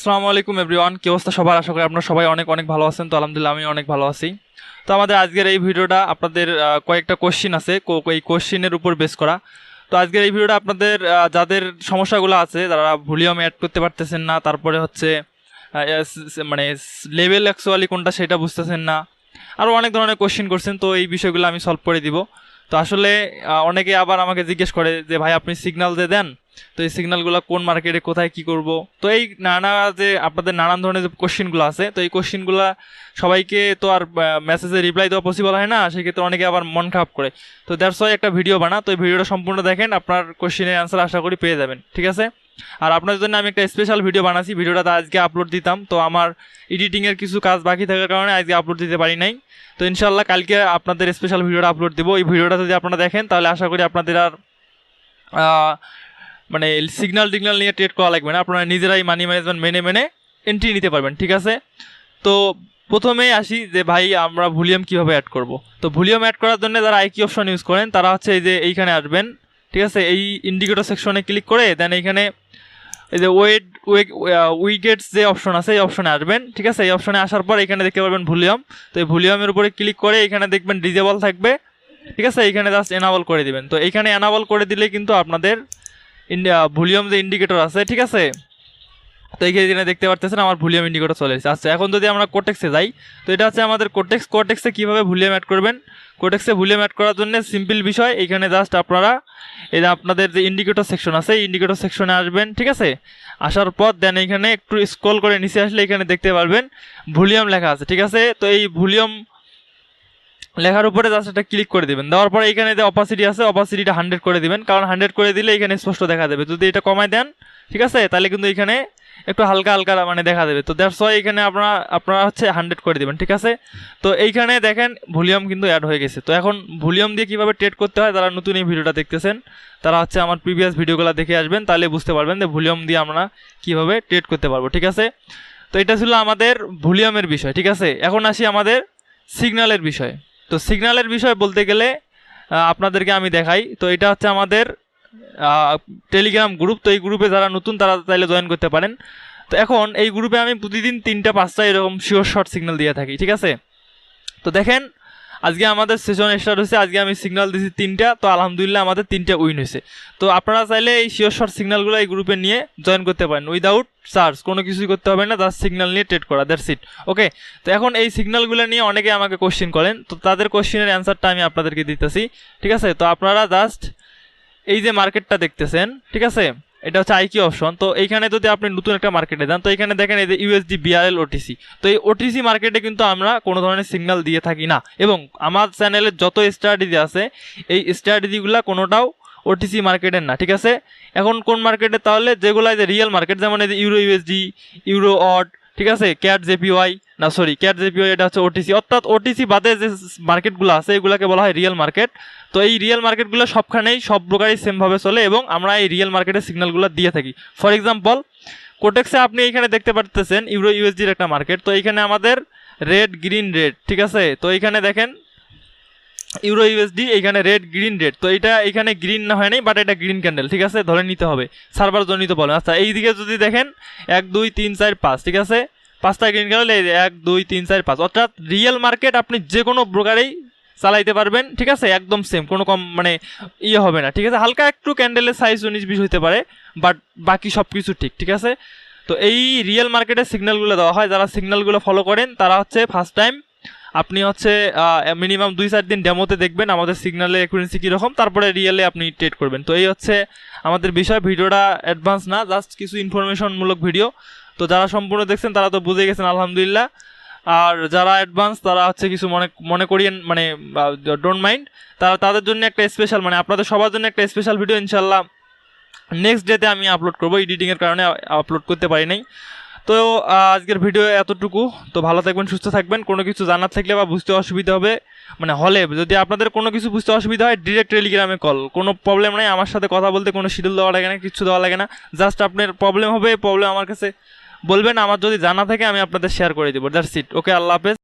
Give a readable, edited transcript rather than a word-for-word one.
আসসালামু আলাইকুম এভরিওয়ান, কি অবস্থা সবার? আশা করি আপনারা সবাই অনেক অনেক ভালো আছেন। তো আলহামদুলিল্লাহ আমি অনেক ভালো আছি। তো আমাদের আজকের এই ভিডিওটা আপনাদের কয়েকটা কোশ্চিন আছে, এই কোশ্চিনের উপর বেস করা। তো আজকের এই ভিডিওটা আপনাদের যাদের সমস্যাগুলো আছে, যারা ভলিউম অ্যাড করতে পারতেছেন না, তারপরে হচ্ছে মানে লেভেল অ্যাকচুয়ালি কোনটা সেটা বুঝতেছেন না, আরও অনেক ধরনের কোশ্চিন করছেন। তো এই বিষয়গুলো আমি সলভ করে দিব। তো আসলে অনেকে আবার আমাকে জিজ্ঞেস করে যে ভাই আপনি সিগন্যাল দিয়ে দেন, তো এই সিগন্যালগুলো কোন মার্কেটে কোথায় কি করব। তো এই যে আপনাদের নানান ধরনের যে কোশ্চিনগুলো আছে, তো এই কোশ্চিনগুলো সবাইকে তো আর মেসেজে রিপ্লাই দেওয়া পসিবল হয় না, সেক্ষেত্রে অনেকে আবার মন খারাপ করে। তো দ্যাটস ওয়াই একটা ভিডিও বানা। তো এই ভিডিওটা সম্পূর্ণ দেখেন, আপনার কোশ্চিনের অ্যান্সার আশা করি পেয়ে যাবেন, ঠিক আছে। আর আপনাদের জন্য আমি একটা স্পেশাল ভিডিও বানাচ্ছি, ভিডিওটা আজকে আপলোড দিতাম, তো আমার এডিটিংয়ের কিছু কাজ বাকি থাকার কারণে আজকে আপলোড দিতে পারি নাই। তো ইনশাল্লাহ কালকে আপনাদের স্পেশাল ভিডিওটা আপলোড দেবো। এই ভিডিওটা যদি আপনারা দেখেন তাহলে আশা করি আপনাদের আর মানে সিগন্যাল নিয়ে ট্রেড করা লাগবে না, আপনারা নিজেরাই মানি ম্যানেজমেন্ট মেনে এন্ট্রি নিতে পারবেন, ঠিক আছে। তো প্রথমেই আসি যে ভাই আমরা ভলিউম কীভাবে অ্যাড করব। তো ভলিউম অ্যাড করার জন্য যারা আইকি অপশন ইউজ করেন তারা হচ্ছে এই যে এইখানে আসবেন, ঠিক আছে। এই ইন্ডিকেটর সেকশনে ক্লিক করে দেন এইখানে এই যে উইগেটস যে অপশন আছে এই অপশনে আসবেন, ঠিক আছে। এই অপশনে আসার পর এখানে দেখতে পারবেন ভলিউম। তো এই ভলিউমের উপরে ক্লিক করে এখানে দেখবেন ডিজেবল থাকবে, ঠিক আছে। এইখানে জাস্ট এনাবল করে দিবেন। তো এইখানে এনাবল করে দিলে কিন্তু আপনাদের ভলিউম যে ইন্ডিকেটর আছে, ঠিক আছে। তো এইখানে দেখতে পারতেছেন আমার ভলিউম ইন্ডিকেটর চলে এসেছে। আচ্ছা, এখন যদি আমরা কোটেক্সে যাই, তো এটা হচ্ছে আমাদের কোটেক্সে কীভাবে ভলিউম অ্যাড করবেন। কোটেক্সে ভলিউম অ্যাড করার জন্য সিম্পল বিষয়, এইখানে জাস্ট আপনারা এই যে আপনাদের যে ইন্ডিকেটর সেকশন আছে এই ইন্ডিকেটর সেকশনে আসবেন, ঠিক আছে। আসার পর দেন এইখানে একটু স্ক্রল করে নিচে আসলে এখানে দেখতে পারবেন ভলিউম লেখা আছে, ঠিক আছে। তো এই ভলিউম লেখার উপরে জাস্ট এটা ক্লিক করে দেবেন। দেওয়ার পরে এখানে যে অপাসিটি আছে অপাসিটিটা 100 করে দিবেন, কারণ 100 করে দিলে এখানে স্পষ্ট দেখা যাবে। যদি এটা কমায় দেন, ঠিক আছে, তাহলে কিন্তু এখানে একটু হালকা হালকা মানে দেখা দেবে। তো দ্যাটস ওয়াই এখানে আপনারা হচ্ছে 100 করে দেবেন, ঠিক আছে। তো এইখানে দেখেন ভলিউম কিন্তু অ্যাড হয়ে গেছে। তো এখন ভলিউম দিয়ে কীভাবে ট্রেড করতে হয়, যারা নতুন এই ভিডিওটা দেখতেছেন তারা হচ্ছে আমার প্রিভিয়াস ভিডিওগুলো দেখে আসবেন, তাহলে বুঝতে পারবেন যে ভলিউম দিয়ে আমরা কীভাবে ট্রেড করতে পারবো, ঠিক আছে। তো এটা ছিল আমাদের ভলিউমের বিষয়, ঠিক আছে। এখন আসি আমাদের সিগন্যালের বিষয়। তো সিগন্যালের বিষয় বলতে গেলে আপনাদেরকে আমি দেখাই। তো এটা হচ্ছে আমাদের টেলিগ্রাম গ্রুপ। তো এই গ্রুপে যারা নতুন তারা চাইলে জয়েন করতে পারেন। তো এখন এই গ্রুপে আমি প্রতিদিন 3টা-5টা এরকম শিওর শর্ট সিগন্যাল দিয়ে থাকি, ঠিক আছে। তো দেখেন আজকে আমাদের সেশন স্টার্ট হয়েছে, আজকে আমি সিগন্যাল দিয়েছি 3টা। তো আলহামদুলিল্লাহ আমাদের 3টা উইন হয়েছে। তো আপনারা চাইলে এই শিওর শর্ট সিগন্যালগুলো এই গ্রুপে নিয়ে জয়েন করতে পারেন উইদাউট চার্জ, কোনো কিছুই করতে হবে না, জাস্ট সিগন্যাল নিয়ে ট্রেড করা, দ্যাটস ইট, ওকে। তো এখন এই সিগন্যালগুলো নিয়ে অনেকে আমাকে কোশ্চেন করেন, তো তাদের কোশ্চেনের অ্যান্সারটা আমি আপনাদেরকে দিতেছি, ঠিক আছে। তো আপনারা জাস্ট এই যে মার্কেটটা দেখতেছেন, ঠিক আছে, এটা হচ্ছে আইকিউ অপশন। তো এইখানে যদি আপনি নতুন একটা মার্কেটে যান, তো এখানে দেখেন এই যে ইউএসডি বিআরএল ওটিসি। তো এই ওটিসি মার্কেটে কিন্তু আমরা কোনো ধরনের সিগন্যাল দিয়ে থাকি না, এবং আমার চ্যানেলের যত স্ট্র্যাটেজি আছে এই স্ট্র্যাটেজিগুলো কোনোটাও ওটিসি মার্কেটের না, ঠিক আছে। এখন কোন মার্কেটে? তাহলে যেগুলো যে রিয়েল মার্কেট, যেমন এই যে ইউরো ইউএসডি, ইউরো অড, ঠিক আছে, ক্যাট জেপিওয়াই, ক্যাট জেপিওয়াই এটা হচ্ছে ওটিসি। অর্থাৎ ওটিসি বাদে যে মার্কেটগুলো আছে এগুলোকে বলা হয় রিয়েল মার্কেট। তো এই রিয়েল মার্কেটগুলো সবখানেই সব প্রকারই সেমভাবে চলে, এবং আমরা এই রিয়েল মার্কেটের সিগন্যালগুলো দিয়ে থাকি। ফর এক্সাম্পল কোটেক্সে আপনি এইখানে দেখতে পারতেছেন ইউরো ইউএসডির একটা মার্কেট। তো এইখানে আমাদের রেড গ্রিন রেড, ঠিক আছে। তো এইখানে দেখেন ইউরো ইউএসডি, এইখানে রেড গ্রিন রেড। তো এটা এখানে গ্রিন না হয় নাই, বাট এটা গ্রিন ক্যান্ডেল, ঠিক আছে, ধরে নিতে হবে, সার্ভার জনিত বলে। আচ্ছা, এইদিকে যদি দেখেন 1 2 3 4 5, ঠিক আছে, 5টা গ্রিন ক্যান্ডেল, 1 2 3 4 5। অর্থাৎ রিয়েল মার্কেট আপনি যে কোনো ব্রোকারেই চালাইতে পারবেন, ঠিক আছে, একদম সেম, কোনো কম মানে হবে না, ঠিক আছে। হালকা একটু ক্যান্ডেলের সাইজ 19-20 হতে পারে, বাট বাকি সব কিছু ঠিক, ঠিক আছে। তো এই রিয়েল মার্কেটের সিগন্যালগুলো দেওয়া হয়, যারা সিগন্যালগুলো ফলো করেন তারা হচ্ছে ফার্স্ট টাইম আপনি হচ্ছে মিনিমাম 2-4 দিন ডেমোতে দেখবেন আমাদের সিগন্যালের অ্যাকুরেন্সি কীরকম, তারপরে রিয়েলে আপনি ট্রেড করবেন। তো এই হচ্ছে আমাদের বিষয়। ভিডিওটা অ্যাডভান্স না, জাস্ট কিছু ইনফরমেশনমূলক ভিডিও। তো যারা সম্পূর্ণ দেখছেন তারা তো বুঝে গেছেন আলহামদুলিল্লাহ, আর যারা অ্যাডভান্স তারা হচ্ছে কিছু মনে করিয়েন, মানে ডোন্ট মাইন্ড, তাদের জন্য একটা স্পেশাল, মানে আপনাদের সবার জন্য একটা স্পেশাল ভিডিও ইনশাল্লাহ নেক্সট ডেতে আমি আপলোড করবো। এডিটিংয়ের কারণে আপলোড করতে পারি নাই। তো আজকের ভিডিও এতটুকু। তো ভালো থাকবেন, সুস্থ থাকবেন। কোনো কিছু জানার থাকলে বা বুঝতে অসুবিধা হবে যদি আপনাদের কোনো কিছু বুঝতে অসুবিধা হয়, ডিরেক্ট টেলিগ্রামে কল, কোনো প্রবলেম নাই। আমার সাথে কথা বলতে কোনো শিডিউল দেওয়া লাগে না, কিছু দেওয়া লাগে না। জাস্ট আপনার প্রবলেম হবে, প্রবলেম আমার কাছে বলবেন, আমার যদি জানা থাকে আমি আপনাদের শেয়ার করে দেবো, দ্যাটস ইট, ওকে। আল্লাহ হাফেজ।